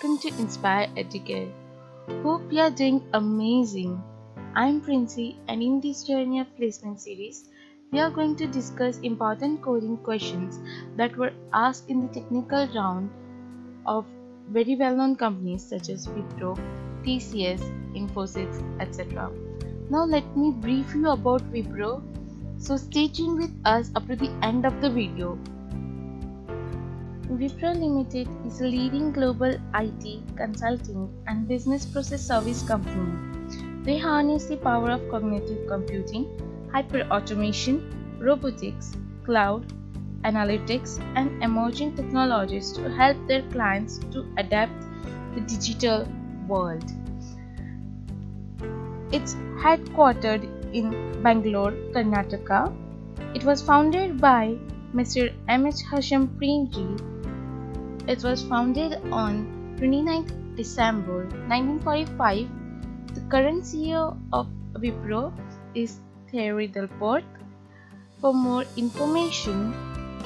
welcome to Inspire Educare. Hope you are doing amazing. I'm Princey, and in this journey of placement series, we are going to discuss important coding questions that were asked in the technical round of very well-known companies such as Wipro, TCS, Infosys, etc. Now let me brief you about Wipro. So stay tuned with us up to the end of the video. Wipro Limited is a leading global IT, consulting and business process service company. They harness the power of cognitive computing, hyper-automation, robotics, cloud, analytics and emerging technologies to help their clients to adapt the digital world. It's headquartered in Bangalore, Karnataka. It was founded by Mr. M.H. Hasham Premji. It was founded on 29th December 1945. The current CEO of Wipro is Thierry Delporte. For more information,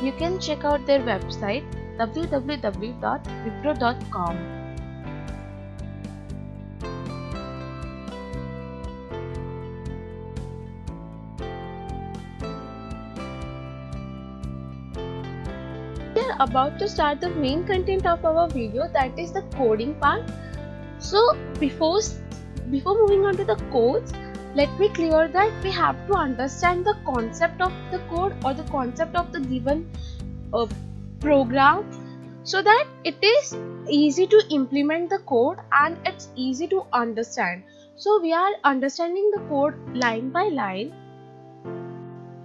you can check out their website www.wipro.com. We are about to start the main content of our video, that is the coding part. So before moving on to the codes, let me clear that we have to understand the concept of the code or the concept of the given program, so that it is easy to implement the code and it's easy to understand. So we are understanding the code line by line.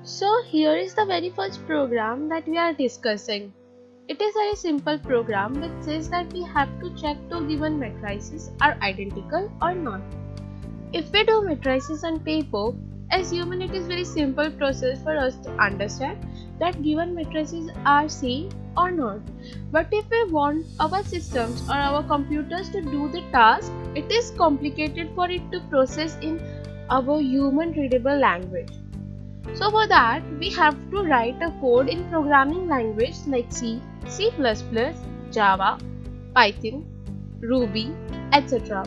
So here is the very first program that we are discussing. It is a very simple program which says that we have to check two given matrices are identical or not. If we do matrices on paper, as human it is very simple process for us to understand that given matrices are same or not. But if we want our systems or our computers to do the task, it is complicated for it to process in our human readable language. So for that, we have to write a code in programming language like C, C++, Java, Python, Ruby, etc.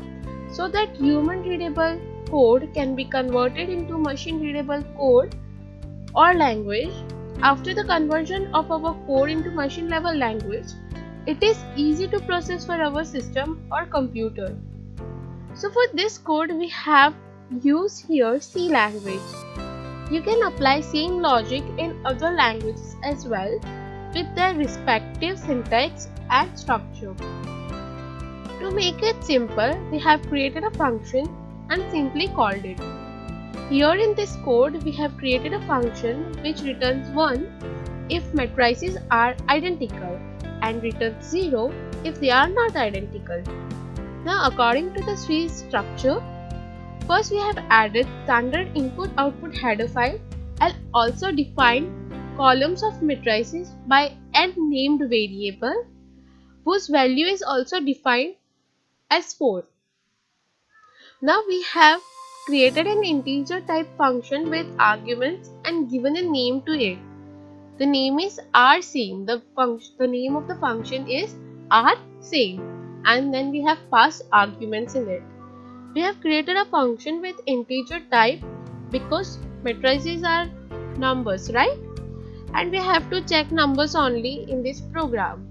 so that human readable code can be converted into machine readable code or language. After the conversion of our code into machine level language, it is easy to process for our system or computer. So for this code, we have used here C language. You can apply same logic in other languages as well with their respective syntax and structure. To make it simple, we have created a function and simply called it. Here in this code, we have created a function which returns 1 if matrices are identical and returns 0 if they are not identical. Now according to the C structure, first we have added standard input-output header file and also defined columns of matrices by n named variable whose value is also defined as 4. Now we have created an integer type function with arguments and given a name to it. The name is rsame. The name of the function is rsame, and then we have passed arguments in it. We have created a function with integer type because matrices are numbers, right? And we have to check numbers only in this program.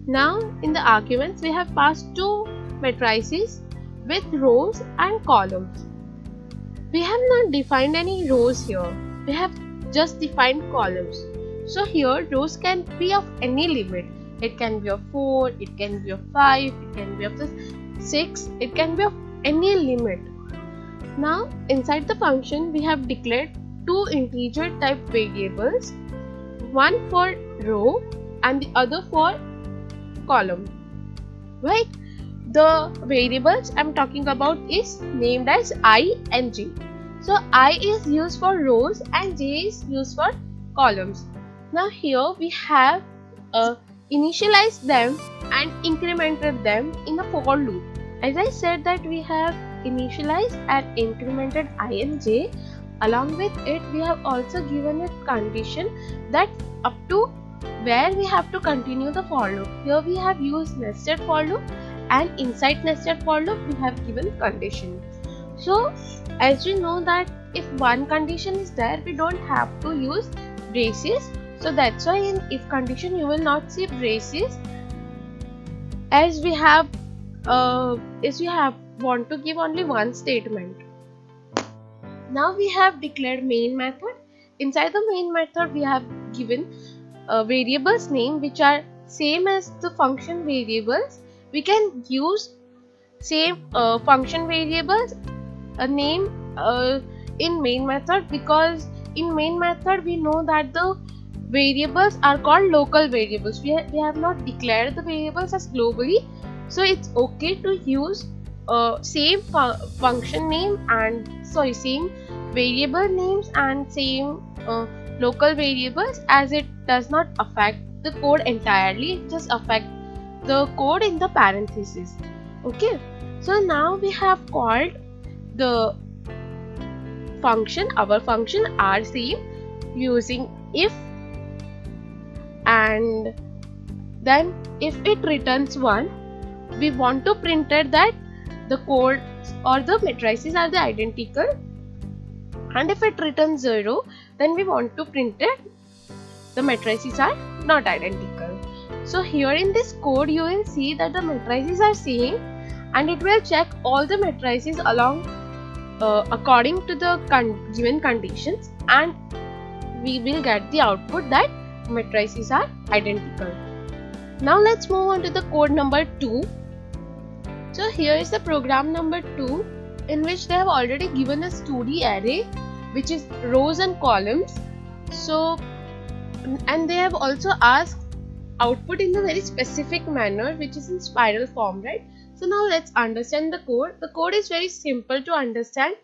Now in the arguments, we have passed two matrices with rows and columns. We have not defined any rows here. We have just defined columns. So here rows can be of any limit. It can be of 4, it can be of 5, it can be of 6, it can be of any limit. Now inside the function, we have declared two integer type variables, one for row and the other for column, right? The variables I'm talking about is named as I and J. So I is used for rows and J is used for columns. Now here we have initialized them and incremented them in a for loop. As I said that we have initialized and incremented I and J. Along with it, we have also given a condition that up to where we have to continue the for loop. Here we have used nested for loop and inside nested for loop we have given condition. So as we know that if one condition is there, we don't have to use braces. So that's why in if condition you will not see braces, as we have want to give only one statement. Now we have declared main method. Inside the main method we have given variables name which are same as the function variables. We can use same function variables name in main method, because in main method we know that the variables are called local variables. We have not declared the variables as globally, so it's okay to use same function name and same variable names and same local variables, as it does not affect the code entirely, it just affect the code in the parentheses. Okay, so now we have called the function, our function RC, using if, and then if it returns 1, we want to print it that the code or the matrices are the identical, and if it returns 0, then we want to print it the matrices are not identical. So here in this code you will see that the matrices are same, and it will check all the matrices along according to the given conditions, and we will get the output that matrices are identical. Now let's move on to the code number 2. So here is the program number 2, in which they have already given us 2D array which is rows and columns. So, and they have also asked output in a very specific manner which is in spiral form, right? So now let's understand the code. The code is very simple to understand.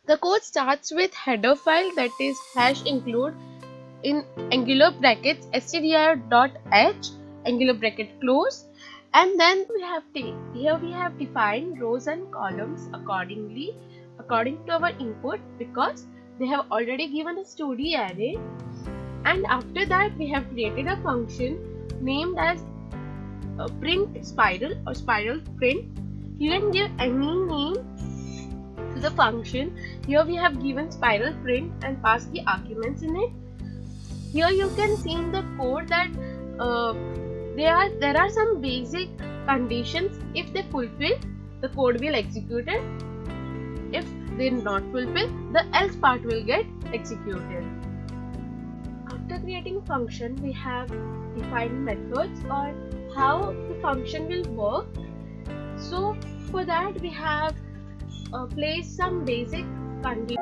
The code starts with header file, that is hash include in angular brackets stdio.h angular bracket close, and then here we have defined rows and columns according to our input, because they have already given us 2D array. And after that we have created a function named as print spiral or spiral print. You can give any name to the function. Here we have given spiral print and passed the arguments in it. Here you can see in the code that there are some basic conditions. If they fulfill, the code will execute it. If they not fulfill, the else part will get executed. After creating function, we have defined methods or how the function will work. So for that we have placed some basic conditions.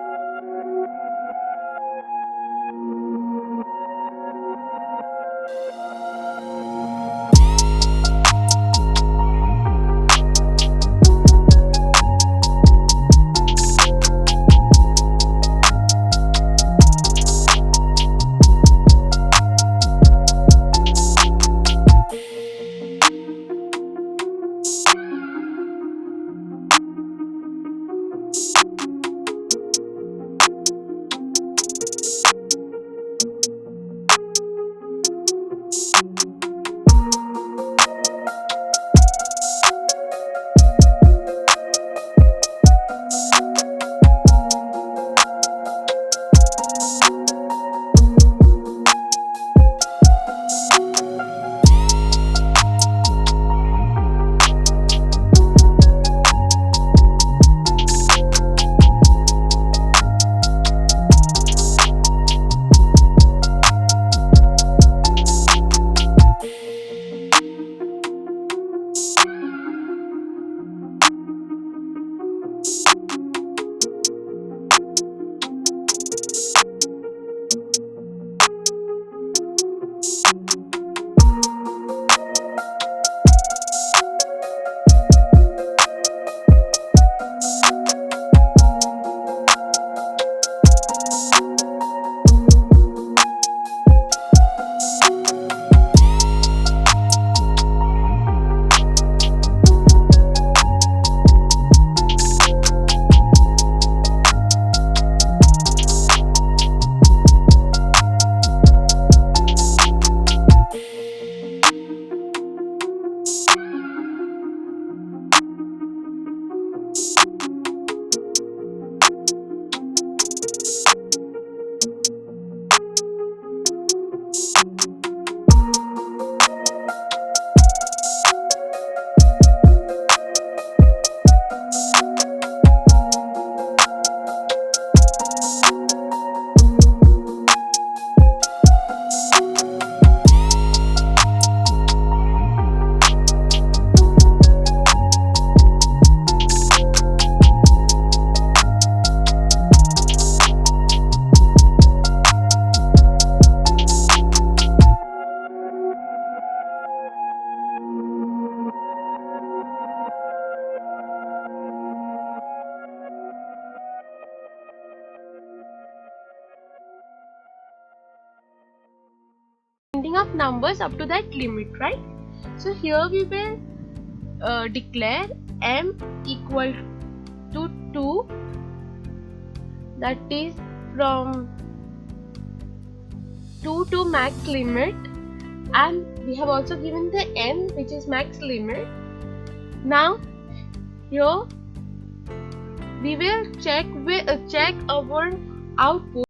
counting of numbers up to that limit, right? So here we will declare m equal to 2, that is from 2 to max limit, and we have also given the n, which is max limit. Now here we will check our output.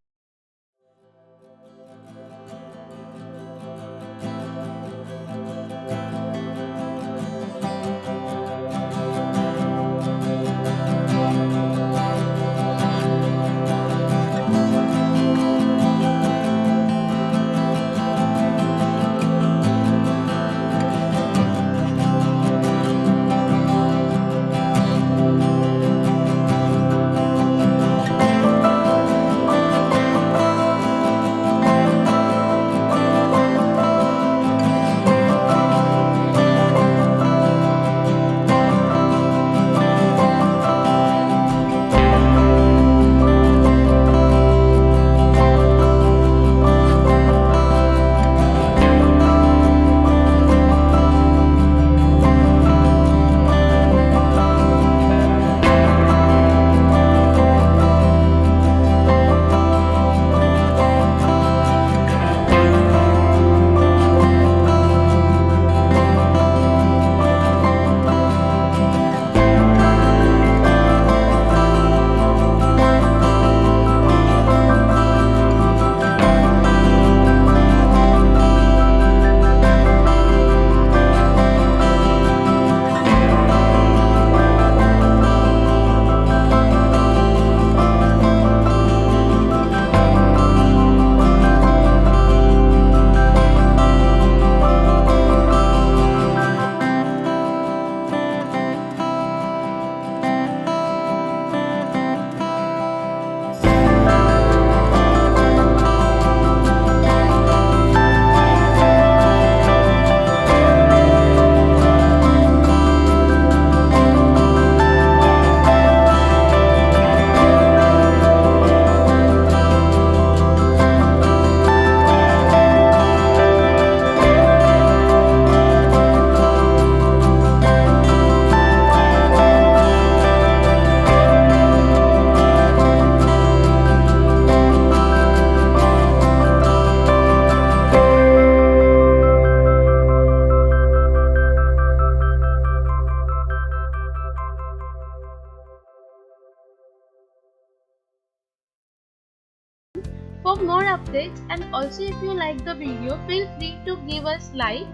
For more updates, and also if you like the video, feel free to give us like,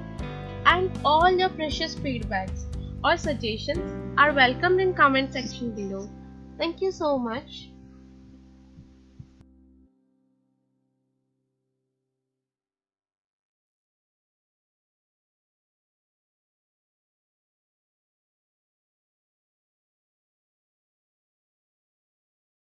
and all your precious feedbacks or suggestions are welcomed in comment section below. Thank you so much.